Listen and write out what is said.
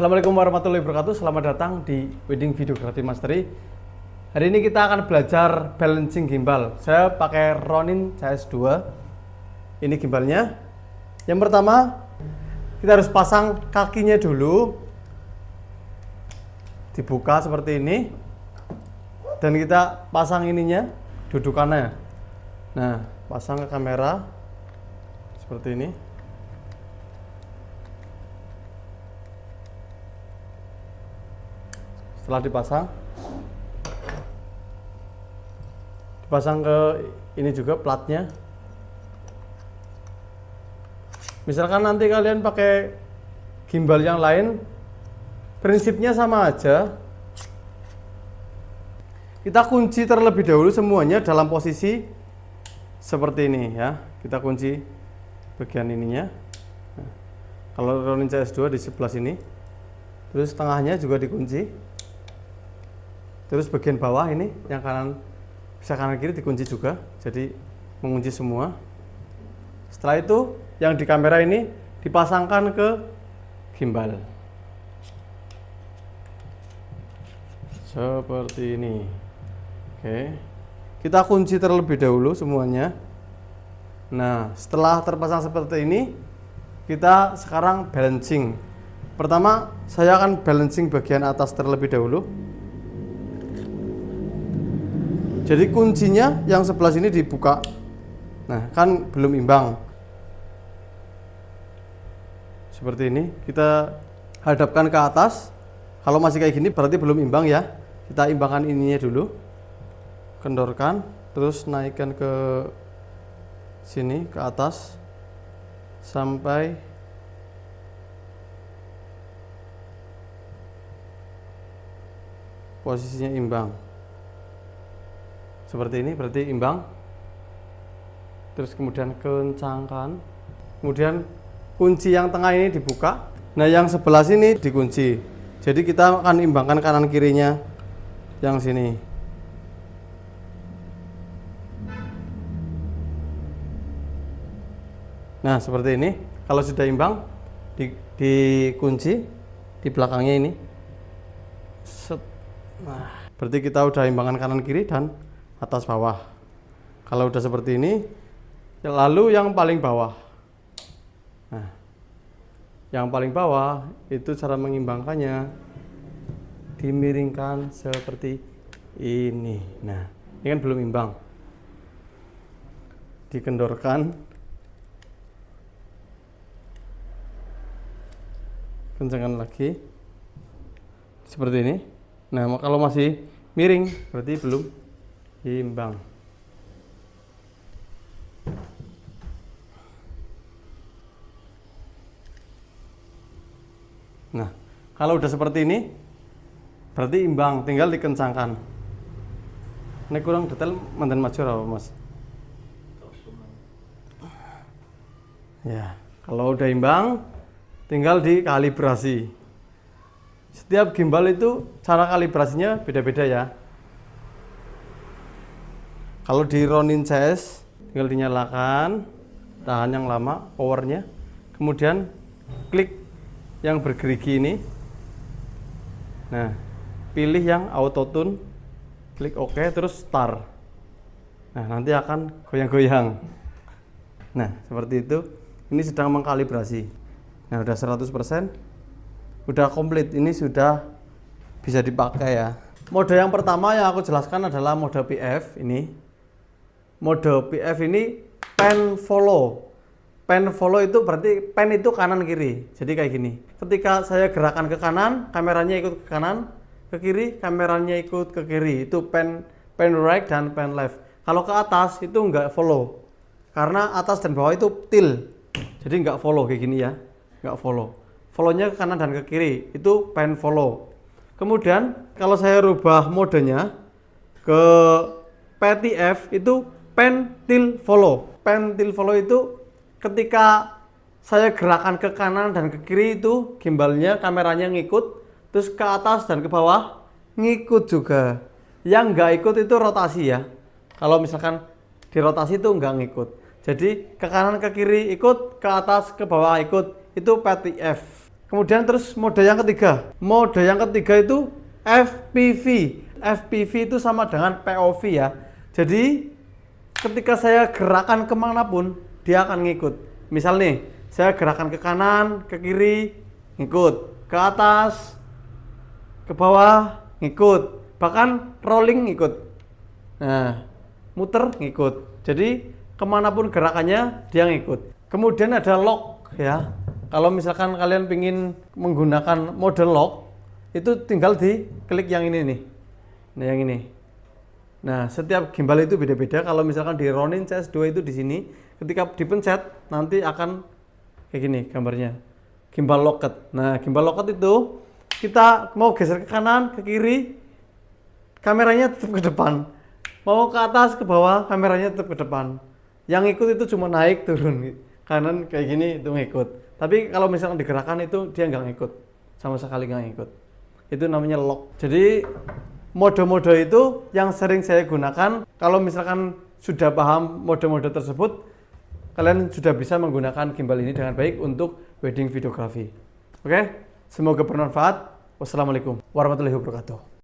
Assalamualaikum warahmatullahi wabarakatuh. Selamat datang di Wedding Videography Mastery. Hari ini kita akan belajar balancing gimbal. Saya pakai Ronin CS2. Ini gimbalnya. Yang pertama, kita harus pasang kakinya dulu. Dibuka seperti ini. Dan kita pasang ininya, dudukannya. Nah, pasang ke kamera seperti ini. Setelah dipasang ke ini juga platnya. Misalkan nanti kalian pakai gimbal yang lain, prinsipnya sama aja. Kita kunci terlebih dahulu semuanya dalam posisi seperti ini ya. Kita kunci bagian ininya. Nah, kalau Ronin CS2 di sebelah sini, terus tengahnya juga dikunci. Terus bagian bawah ini yang kanan, bisa kanan kiri dikunci juga, jadi mengunci semua. Setelah itu yang di kamera ini dipasangkan ke gimbal seperti ini. Oke, kita kunci terlebih dahulu semuanya. Nah, setelah terpasang seperti ini, kita sekarang balancing. Pertama, saya akan balancing bagian atas terlebih dahulu. Jadi kuncinya yang sebelah sini dibuka. Nah, kan belum imbang. Seperti ini, kita hadapkan ke atas. Kalau masih kayak gini berarti belum imbang ya. Kita imbangkan ininya dulu. Kendorkan, terus naikkan ke sini, ke atas. Sampai posisinya imbang. Seperti ini berarti imbang. Terus kemudian kencangkan. Kemudian kunci yang tengah ini dibuka. Nah, yang sebelah sini dikunci. Jadi kita akan imbangkan kanan kirinya yang sini. Nah, seperti ini. Kalau sudah imbang, dikunci di belakangnya ini. Nah, berarti kita udah imbangkan kanan kiri dan atas bawah. Kalau udah seperti ini, lalu yang paling bawah. Nah, yang paling bawah itu cara mengimbangkannya, dimiringkan seperti ini. Nah, ini kan belum imbang. Dikendorkan, kencangkan lagi, seperti ini. Nah, kalau masih miring, berarti belum imbang. Nah, kalau udah seperti ini berarti imbang, tinggal dikencangkan. Ini kurang detail, mantan maju apa mas? Ya, kalau udah imbang tinggal dikalibrasi. Setiap gimbal itu cara kalibrasinya beda-beda ya. Kalau di Ronin CS tinggal dinyalakan, tahan yang lama powernya, kemudian klik yang bergerigi ini. Nah, pilih yang auto tune, klik OK, terus start. Nah, nanti akan goyang-goyang. Nah, seperti itu. Ini sedang mengkalibrasi. Nah, udah 100%, udah komplit. Ini sudah bisa dipakai ya. Mode yang pertama yang aku jelaskan adalah mode PF ini. Mode PF ini pan follow. Pan follow itu berarti pan itu kanan kiri. Jadi kayak gini. Ketika saya gerakan ke kanan, kameranya ikut ke kanan, ke kiri, kameranya ikut ke kiri. Itu pan right dan pan left. Kalau ke atas itu enggak follow. Karena atas dan bawah itu tilt. Jadi enggak follow kayak gini ya. Enggak follow. Follow-nya ke kanan dan ke kiri. Itu pan follow. Kemudian kalau saya rubah modenya ke PTF itu pan tilt follow. Pan tilt follow itu ketika saya gerakan ke kanan dan ke kiri itu gimbalnya, kameranya ngikut, terus ke atas dan ke bawah ngikut juga. Yang nggak ikut itu rotasi ya. Kalau misalkan dirotasi itu nggak ngikut. Jadi ke kanan ke kiri ikut, ke atas ke bawah ikut. Itu PTF. Kemudian terus mode yang ketiga. Mode yang ketiga itu FPV. FPV itu sama dengan POV ya. Jadi ketika saya gerakan kemanapun, dia akan ngikut. Misal nih, saya gerakan ke kanan, ke kiri, ngikut. Ke atas, ke bawah, ngikut. Bahkan rolling ngikut. Nah, muter ngikut. Jadi kemanapun gerakannya, dia ngikut. Kemudian ada lock ya. Kalau misalkan kalian ingin menggunakan mode lock, itu tinggal di klik yang ini nih. Nah, yang ini. Nah, setiap gimbal itu beda-beda. Kalau misalkan di Ronin CS2 itu di sini, ketika dipencet nanti akan kayak gini gambarnya. Gimbal locket. Nah, gimbal locket itu kita mau geser ke kanan, ke kiri, kameranya tetap ke depan. Mau ke atas, ke bawah, kameranya tetap ke depan. Yang ikut itu cuma naik turun. Kanan kayak gini itu ngikut. Tapi kalau misalkan digerakkan itu dia nggak ngikut, sama sekali nggak ngikut. Itu namanya lock. Jadi mode-mode itu yang sering saya gunakan. Kalau misalkan sudah paham mode-mode tersebut, kalian sudah bisa menggunakan gimbal ini dengan baik untuk wedding videography. Oke, semoga bermanfaat. Wassalamualaikum warahmatullahi wabarakatuh.